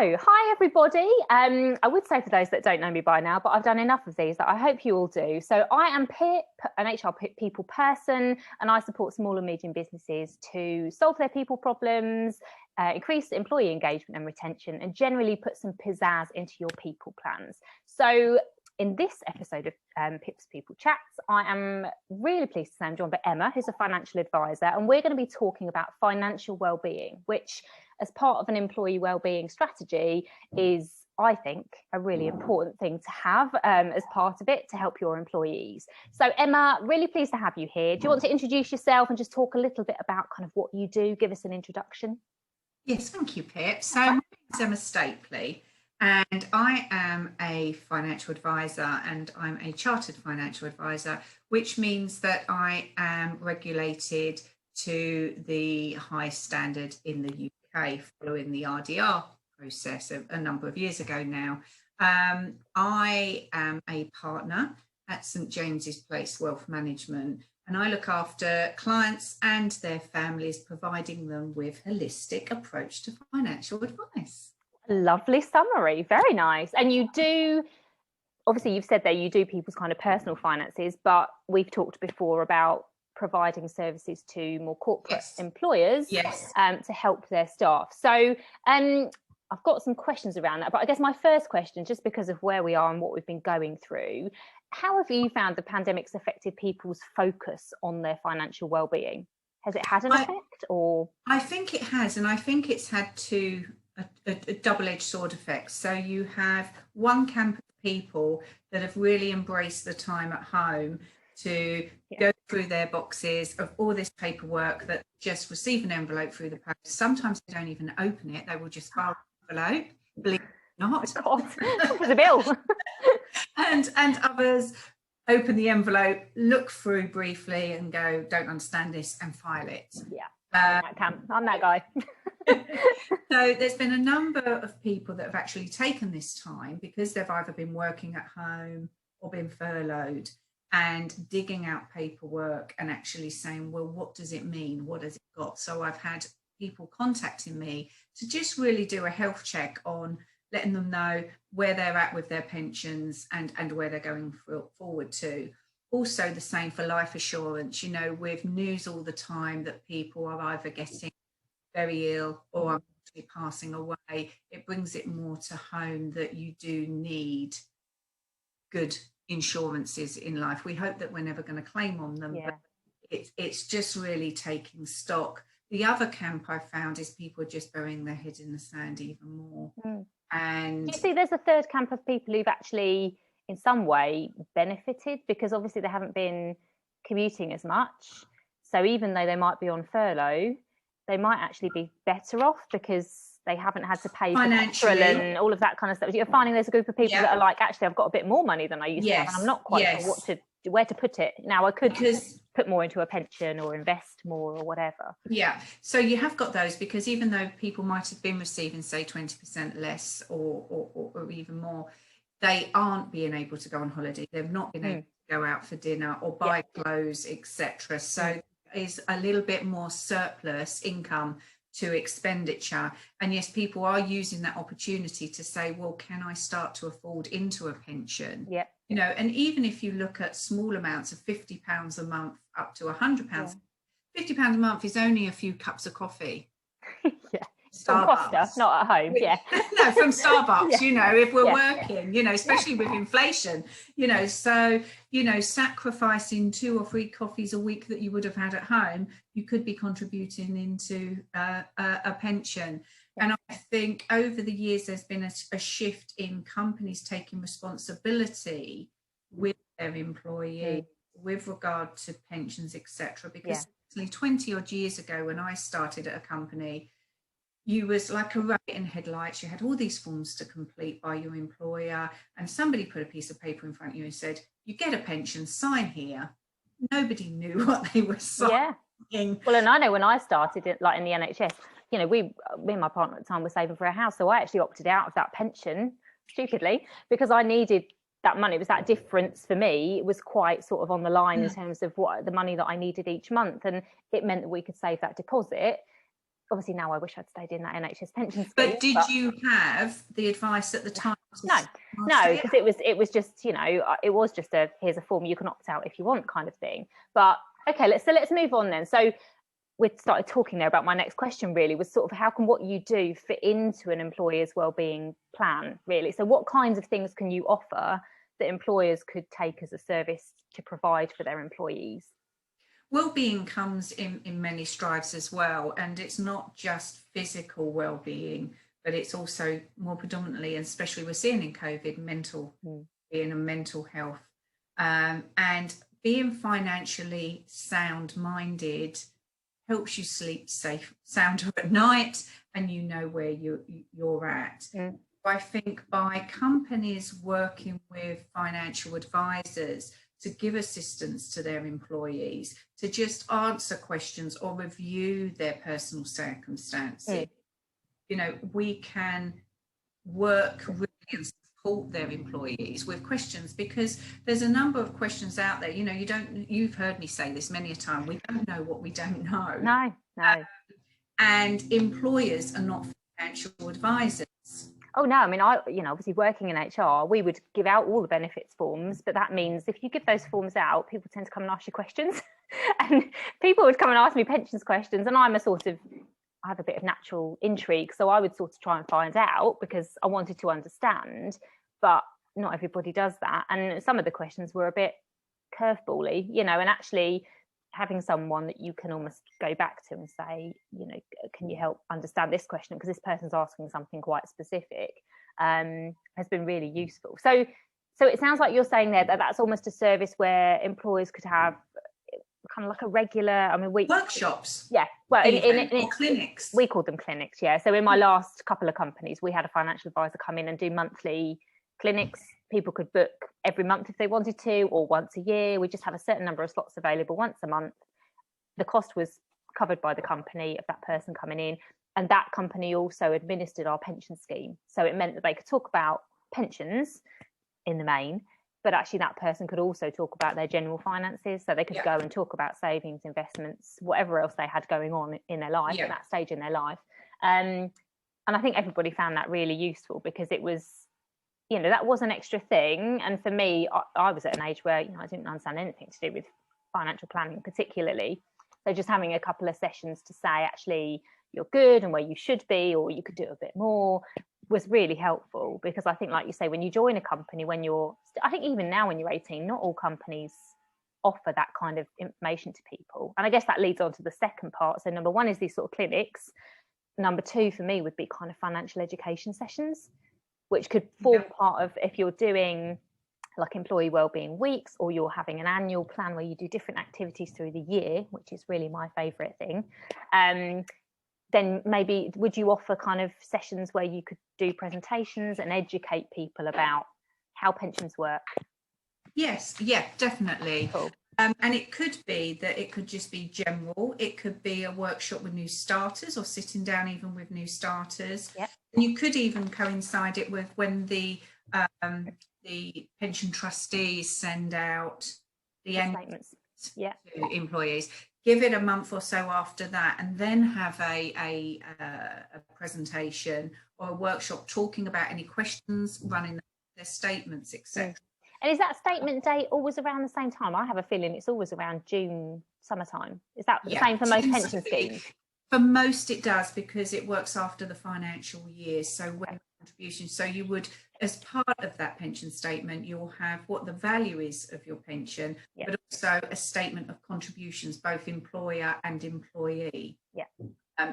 Hi everybody. I would say for those that don't know me by now, but I've done enough of these that I hope you all do. So I am Pip, an HR people person, and I support small and medium businesses to solve their people problems, increase employee engagement and retention, and generally put some pizzazz into your people plans. So in this episode of Pip's People Chats, I am really pleased to say I'm joined by Emma, who's a financial advisor, and we're going to be talking about financial well-being, which as part of an employee wellbeing strategy is, I think, a really important thing to have as part of it to help your employees. So Emma, really pleased to have you here. Do you want to introduce yourself and just talk a little bit about kind of what you do? Give us an introduction. Yes, thank you, Pip. So my name is Emma Stapley, and I am a financial advisor, and I'm a chartered financial advisor, which means that I am regulated to the highest standard in the UK following the RDR process a number of years ago now. I am a partner at St James's Place Wealth Management, and I look after clients and their families, providing them with a holistic approach to financial advice. Lovely summary, very nice. And you do, obviously you've said there you do people's kind of personal finances, but we've talked before about providing services to more corporate employers to help their staff. So I've got some questions around that, but I guess my first question, just because of where we are and what we've been going through, how have you found the pandemic's affected people's focus on their financial well-being? Has it had an effect, or? I think it has, and I think it's had a double-edged sword effect. So you have one camp of people that have really embraced the time at home to go through their boxes of all this paperwork, that just receive an envelope through the post. Sometimes they don't even open it, they will just file an envelope, believe it or not. Oh God, for the bill. and others open the envelope, look through briefly and go, don't understand this, and file it. I'm that guy. So there's been a number of people that have actually taken this time, because they've either been working at home or been furloughed, and digging out paperwork and actually saying, well, what does it mean? What has it got? So I've had people contacting me to just really do a health check on letting them know where they're at with their pensions and where they're going forward to. Also the same for life assurance, you know, with news all the time that people are either getting very ill or are passing away. It brings it more to home that you do need good insurances in life. We hope that we're never going to claim on them, but it's just really taking stock. The other camp I found is people just burying their head in the sand even more. And do you see there's a third camp of people who've actually in some way benefited, because obviously they haven't been commuting as much, so even though they might be on furlough, they might actually be better off because they haven't had to pay for petrol and all of that kind of stuff. You're finding there's a group of people that are like, actually I've got a bit more money than I used to have, and I'm not quite sure where to put it. Now I could put more into a pension or invest more or whatever. So you have got those, because even though people might have been receiving say 20% less or even more, they aren't being able to go on holiday. They've not been able to go out for dinner or buy clothes, etc. So is a little bit more surplus income to expenditure. And yes, people are using that opportunity to say, well, can I start to afford into a pension? You know, and even if you look at small amounts of £50 a month up to £100, £50 a month is only a few cups of coffee. Starbucks, not at home. No, from Starbucks, you know, if we're working, you know, especially with inflation, you know, so, you know, sacrificing 2 or 3 coffees a week that you would have had at home, you could be contributing into a pension. And I think over the years there's been a shift in companies taking responsibility with their employees with regard to pensions, etc. Because 20 odd years ago when I started at a company, you was like a rabbit in headlights. You had all these forms to complete by your employer, and somebody put a piece of paper in front of you and said, you get a pension, sign here. Nobody knew what they were signing. Well, and I know when I started it, like in the NHS, you know, me and my partner at the time were saving for a house, so I actually opted out of that pension stupidly because I needed that money. It was that difference for me. It was quite sort of on the line in terms of what the money that I needed each month, and it meant that we could save that deposit obviously now I wish I'd stayed in that NHS pension scheme. But did you have the advice at the time? No, because it was just, you know, it was just here's a form, you can opt out if you want kind of thing. But okay, let's move on then. So we started talking there about my next question really was sort of how can what you do fit into an employer's wellbeing plan really? So what kinds of things can you offer that employers could take as a service to provide for their employees? Well-being comes in many strives as well, and it's not just physical well-being, but it's also more predominantly, and especially we're seeing in COVID, mental being and mental health, and being financially sound-minded helps you sleep sounder at night, and you know where you're at. I think by companies working with financial advisors to give assistance to their employees, to just answer questions or review their personal circumstances. You know, we can work really and support their employees with questions, because there's a number of questions out there. You know, you've heard me say this many a time, we don't know what we don't know. No. And employers are not financial advisors. Oh no, I mean, obviously working in HR, we would give out all the benefits forms, but that means if you give those forms out, people tend to come and ask you questions and people would come and ask me pensions questions, and I have a bit of natural intrigue, so I would sort of try and find out because I wanted to understand, but not everybody does that. And some of the questions were a bit curvebally, you know, and actually having someone that you can almost go back to and say, you know, can you help understand this question because this person's asking something quite specific, has been really useful. So it sounds like you're saying there that that's almost a service where employers could have kind of like a regular, workshops. Yeah, well, in clinics. We called them clinics, yeah. So in my last couple of companies, we had a financial advisor come in and do monthly clinics. People could book every month if they wanted to, or once a year. We just have a certain number of slots available once a month. The cost was covered by the company of that person coming in, and that company also administered our pension scheme. So it meant that they could talk about pensions in the main, but actually that person could also talk about their general finances. So they could go and talk about savings, investments, whatever else they had going on in their life at that stage in their life. And I think everybody found that really useful because it was, you know, that was an extra thing. And for me, I was at an age where, you know, I didn't understand anything to do with financial planning particularly. So just having a couple of sessions to say, actually, you're good and where you should be, or you could do a bit more, was really helpful. Because I think, like you say, when you join a company, I think even now when you're 18, not all companies offer that kind of information to people. And I guess that leads on to the second part. So number one is these sort of clinics. Number two for me would be kind of financial education sessions, which could form part of, if you're doing like employee wellbeing weeks, or you're having an annual plan where you do different activities through the year, which is really my favourite thing. Then maybe would you offer kind of sessions where you could do presentations and educate people about how pensions work? Yes, yeah, definitely. Cool. And it could be that it could just be general. It could be a workshop with new starters, or sitting down even with new starters. Yep. And you could even coincide it with when the pension trustees send out the statements to employees. Give it a month or so after that, and then have a presentation or a workshop talking about any questions, running their statements, etc. And is that statement date always around the same time? I have a feeling it's always around June, summertime. Is that the same for most pension schemes? For most it does, because it works after the financial year. So when contributions, so you would, as part of that pension statement, you'll have what the value is of your pension, but also a statement of contributions, both employer and employee.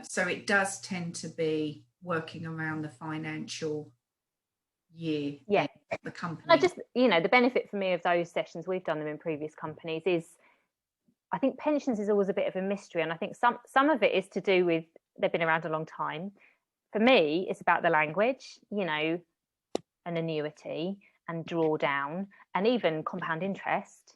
So it does tend to be working around the financial year. The company. I just, you know, the benefit for me of those sessions, we've done them in previous companies, is I think pensions is always a bit of a mystery, and I think some of it is to do with they've been around a long time. For me, it's about the language, you know, an annuity and drawdown and even compound interest.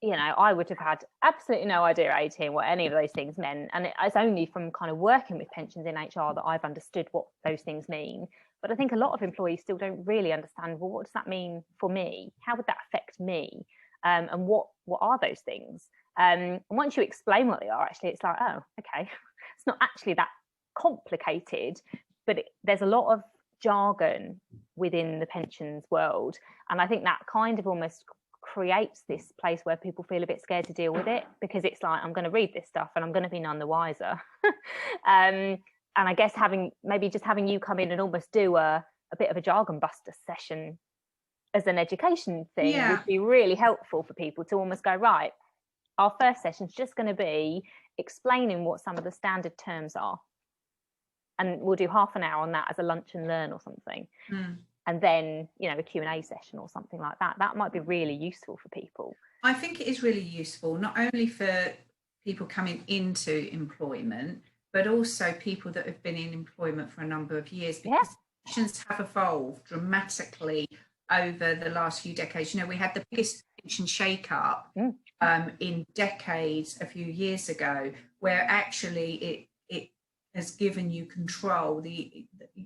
You know, I would have had absolutely no idea at 18 what any of those things meant, and it's only from kind of working with pensions in HR that I've understood what those things mean. But I think a lot of employees still don't really understand, well, what does that mean for me? How would that affect me? And what are those things? And once you explain what they are, actually, it's like, oh, okay, it's not actually that complicated, but there's a lot of jargon within the pensions world, and I think that kind of almost creates this place where people feel a bit scared to deal with it, because it's like, I'm going to read this stuff and I'm going to be none the wiser. And I guess having you come in and almost do a bit of a jargon buster session as an education thing would be really helpful for people to almost go, right, our first session is just going to be explaining what some of the standard terms are, and we'll do half an hour on that as a lunch and learn or something. And then, you know, a Q&A session or something like that. That might be really useful for people. I think it is really useful, not only for people coming into employment, but also people that have been in employment for a number of years, because pensions have evolved dramatically over the last few decades. You know, we had the biggest pension shake-up in decades a few years ago, where actually it has given you control.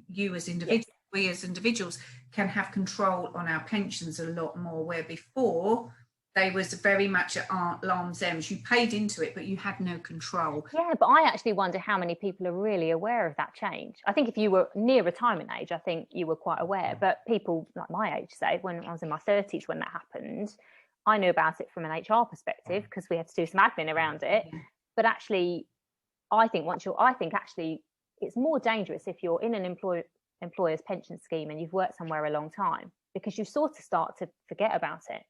You as individuals, we as individuals can have control on our pensions a lot more, where before they was very much at arm's length. You paid into it, but you had no control. Yeah, but I actually wonder how many people are really aware of that change. I think if you were near retirement age, I think you were quite aware. But people like my age, say, when I was in my 30s when that happened, I knew about it from an HR perspective because we had to do some admin around it. But actually, I think actually it's more dangerous if you're in an employer's pension scheme and you've worked somewhere a long time, because you sort of start to forget about it.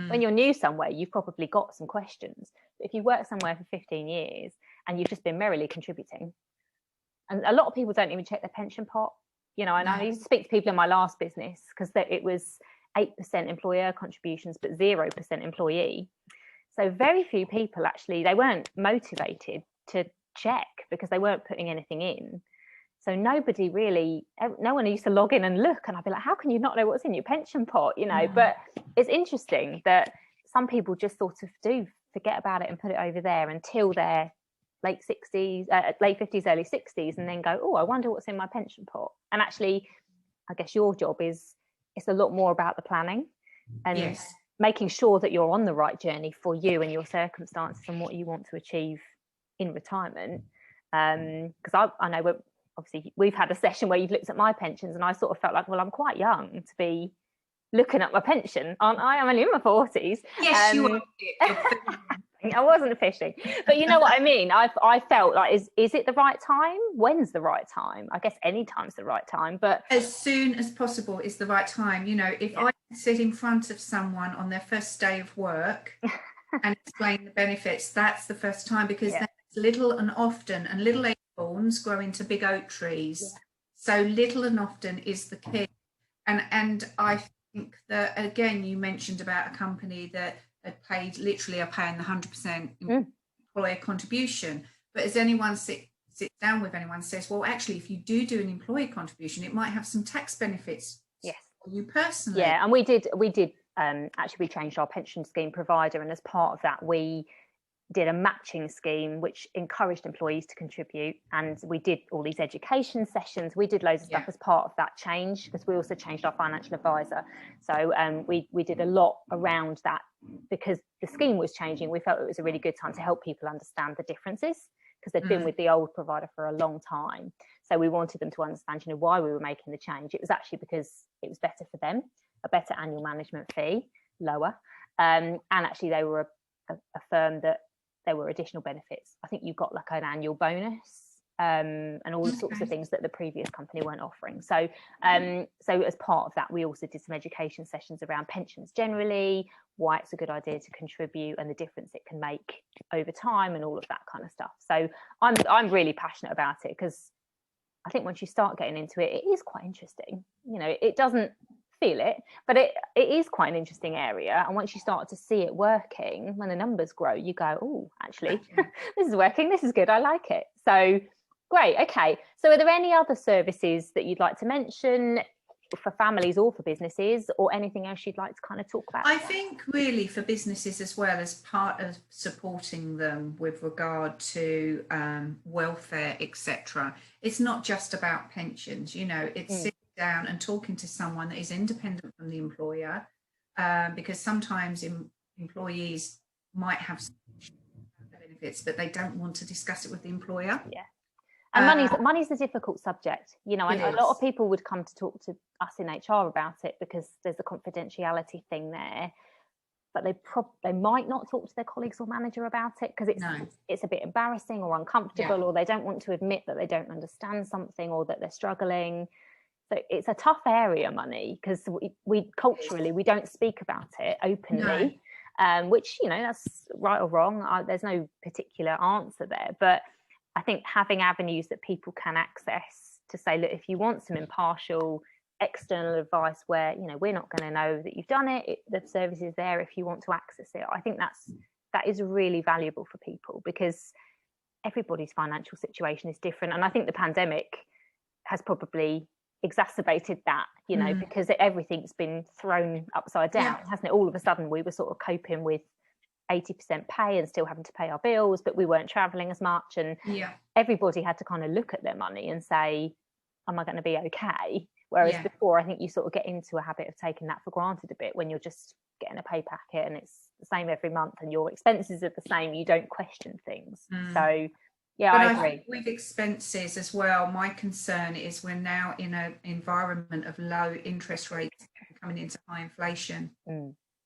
When you're new somewhere, you've probably got some questions. But if you work somewhere for 15 years and you've just been merrily contributing, and a lot of people don't even check their pension pot, you know, and I used to speak to people in my last business because it was 8% employer contributions, but 0% employee. So very few people actually, they weren't motivated to check because they weren't putting anything in. So no one used to log in and look, and I'd be like, how can you not know what's in your pension pot, you know? But it's interesting that some people just sort of do forget about it and put it over there until they're late 50s, early 60s, and then go, oh, I wonder what's in my pension pot. And actually, I guess your job it's a lot more about the planning and making sure that you're on the right journey for you and your circumstances and what you want to achieve in retirement. Because I know obviously we've had a session where you've looked at my pensions, and I sort of felt like, well, I'm quite young to be looking at my pension, aren't I? I'm only in my 40s. Yes, you are. I wasn't fishing, but you know what I mean. I felt like, is it the right time? When's the right time? I guess any time's the right time, but as soon as possible is the right time. You know, if I sit in front of someone on their first day of work and explain the benefits, that's the first time, because that's little and often, and little acorns grow into big oak trees. So little and often is the key. And I think that, again, you mentioned about a company that had paid, literally are paying the 100% employer contribution. But as anyone sits down with anyone, says, well, actually, if you do an employee contribution, it might have some tax benefits for you personally. Yeah, and we did actually, we changed our pension scheme provider, and as part of that, we did a matching scheme which encouraged employees to contribute, and we did all these education sessions. We did loads of stuff as part of that change, because we also changed our financial advisor. So we did a lot around that, because the scheme was changing. We felt it was a really good time to help people understand the differences, because they'd been with the old provider for a long time. So we wanted them to understand, you know, why we were making the change. It was actually because it was better for them, a better annual management fee, lower, and actually they were a firm that there were additional benefits. I think you got like an annual bonus and all sorts of things that the previous company weren't offering. So so as part of that, we also did some education sessions around pensions generally, why it's a good idea to contribute and the difference it can make over time and all of that kind of stuff. So I'm really passionate about it, because I think once you start getting into it, it is quite interesting. You know, it doesn't feel it, but it is quite an interesting area, and once you start to see it working, when the numbers grow, you go, oh, actually this is working, this is good, I like it. So great. Okay, so are there any other services that you'd like to mention for families or for businesses, or anything else you'd like to kind of talk about? I think really for businesses as well, as part of supporting them with regard to welfare, etc., it's not just about pensions. You know, it's down and talking to someone that is independent from the employer, because sometimes employees might have benefits, but they don't want to discuss it with the employer. And money's a difficult subject. You know, a lot of is. people would come to talk to us in HR about it because there's a confidentiality thing there. But they might not talk to their colleagues or manager about it because it's a bit embarrassing or uncomfortable, or they don't want to admit that they don't understand something or that they're struggling. So it's a tough area, money, because we culturally we don't speak about it openly, which, you know, that's right or wrong. There's no particular answer there, but I think having avenues that people can access to say, look, if you want some impartial external advice where, you know, we're not going to know that you've done it, the service is there if you want to access it. I think that is really valuable for people because everybody's financial situation is different, and I think the pandemic has probably exacerbated that, you know, because everything's been thrown upside down, hasn't it? All of a sudden we were sort of coping with 80% pay and still having to pay our bills, but we weren't traveling as much, and everybody had to kind of look at their money and say, am I going to be okay? Whereas before, I think you sort of get into a habit of taking that for granted a bit when you're just getting a pay packet and it's the same every month and your expenses are the same. You don't question things. So, yeah, but I agree. Think with expenses as well, my concern is we're now in an environment of low interest rates coming into high inflation.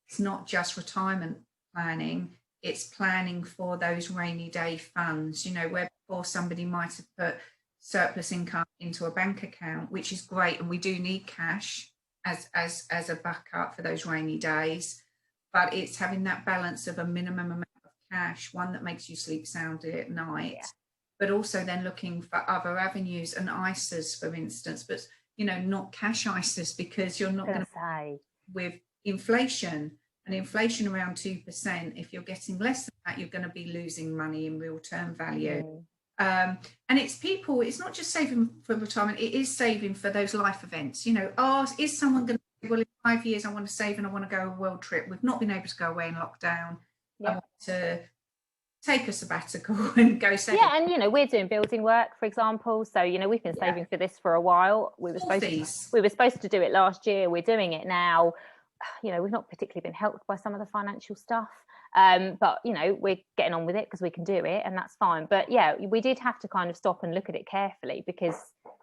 It's not just retirement planning, it's planning for those rainy day funds, you know, where before somebody might have put surplus income into a bank account, which is great, and we do need cash as a backup for those rainy days, but it's having that balance of a minimum amount of cash, one that makes you sleep soundly at night, but also then looking for other avenues and ISAs, for instance, but, you know, not cash ISAs, because you're not going to say with inflation and inflation around 2%, if you're getting less than that, you're going to be losing money in real term value. And it's people, it's not just saving for retirement, it is saving for those life events. You know, is someone going to say, well, in 5 years I want to save and I want to go on a world trip. We've not been able to go away in lockdown. I want to take a sabbatical and go save. Yeah, and, you know, we're doing building work, for example. So, you know, we've been saving for this for a while. We were supposed to do it last year. We're doing it now. You know, we've not particularly been helped by some of the financial stuff. But, you know, we're getting on with it because we can do it, and that's fine. But yeah, we did have to kind of stop and look at it carefully because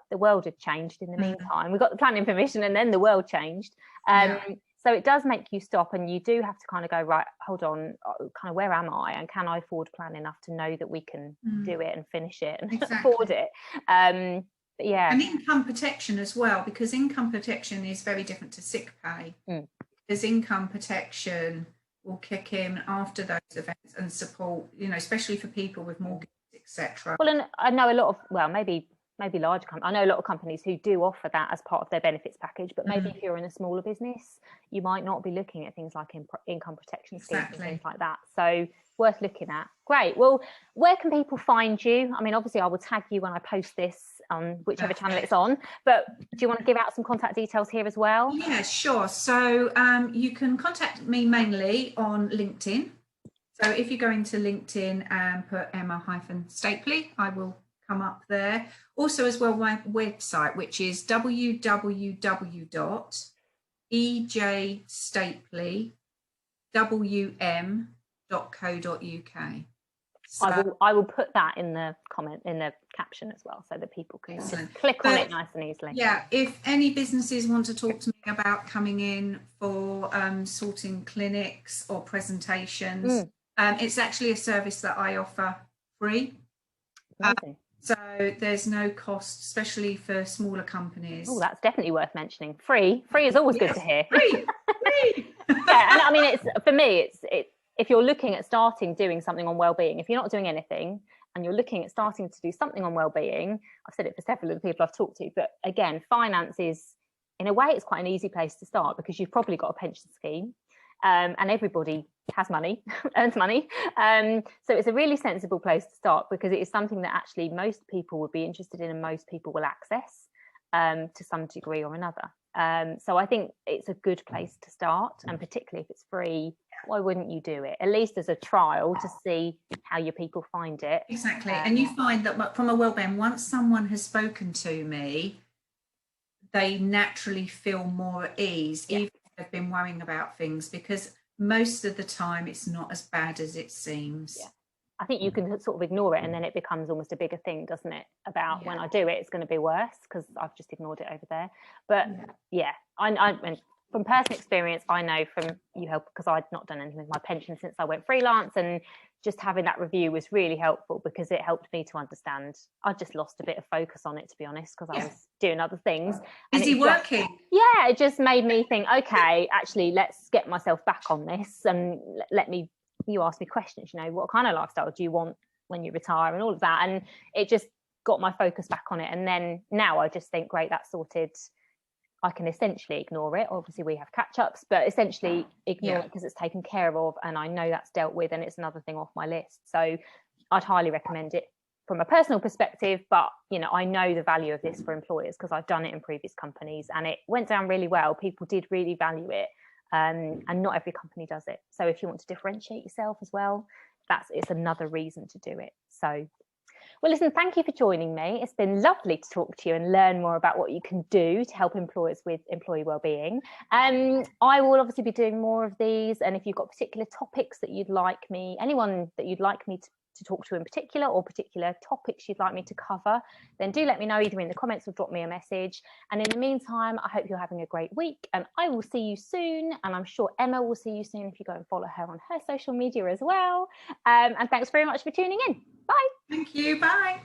the world had changed in the meantime. We got the planning permission and then the world changed. So it does make you stop, and you do have to kind of go, right, hold on, kind of where am I, and can I afford plan enough to know that we can do it and finish it and afford it? But yeah. And income protection as well, because income protection is very different to sick pay. Because income protection will kick in after those events and support, you know, especially for people with mortgages, etc. Well, and I know a lot of, well, maybe larger companies. I know a lot of companies who do offer that as part of their benefits package, but maybe if you're in a smaller business, you might not be looking at things like income protection schemes and things like that. So worth looking at. Great. Well, where can people find you? I mean, obviously I will tag you when I post this on whichever channel it's on, but do you want to give out some contact details here as well? Yeah, sure. So you can contact me mainly on LinkedIn. So if you go into LinkedIn and put Emma-Stapley, I will come up there. Also as well, my website, which is www.ejstapley.wm.co.uk. So, I will put that in the caption as well, so that people can just click on it nice and easily. Yeah, if any businesses want to talk to me about coming in for sorting clinics or presentations, it's actually a service that I offer free. So there's no cost, especially for smaller companies. Oh, that's definitely worth mentioning. Free is always good to hear. Free. Yeah, and I mean, it's for me, if you're looking at doing something on wellbeing, if you're not doing anything and you're looking at starting to do something on wellbeing, I've said it for several of the people I've talked to, but again, finance is, in a way, it's quite an easy place to start because you've probably got a pension scheme, and everybody has money, earns money. So it's a really sensible place to start because it is something that actually most people would be interested in and most people will access to some degree or another. So I think it's a good place to start, and particularly if it's free, why wouldn't you do it? At least as a trial to see how your people find it. Exactly. And you find that from a wellbeing, once someone has spoken to me, they naturally feel more at ease, even if they've been worrying about things, because most of the time it's not as bad as it seems. I think you can sort of ignore it and then it becomes almost a bigger thing, doesn't it? About when I do it, it's going to be worse because I've just ignored it over there. But and from personal experience, I know from you help, because I'd not done anything with my pension since I went freelance, and just having that review was really helpful because it helped me to understand. I just lost a bit of focus on it, to be honest, because I was doing other things. Busy working. It just made me think, okay, actually, let's get myself back on this and you asked me questions, you know, what kind of lifestyle do you want when you retire and all of that. And it just got my focus back on it. And then now I just think, great, that's sorted. I can essentially ignore it. Obviously we have catch-ups, but essentially ignore it because it's taken care of and I know that's dealt with and it's another thing off my list. So I'd highly recommend it from a personal perspective, but you know, I know the value of this for employers because I've done it in previous companies and it went down really well. People did really value it. And not every company does it. So if you want to differentiate yourself as well, it's another reason to do it. So, well, listen, thank you for joining me. It's been lovely to talk to you and learn more about what you can do to help employers with employee wellbeing. I will obviously be doing more of these. And if you've got particular topics that you'd like me, anyone that you'd like me to talk to in particular, or particular topics you'd like me to cover, then do let me know either in the comments or drop me a message. And in the meantime, I hope you're having a great week and I will see you soon. And I'm sure Emma will see you soon if you go and follow her on her social media as well. And thanks very much for tuning in. Bye. Thank you. Bye.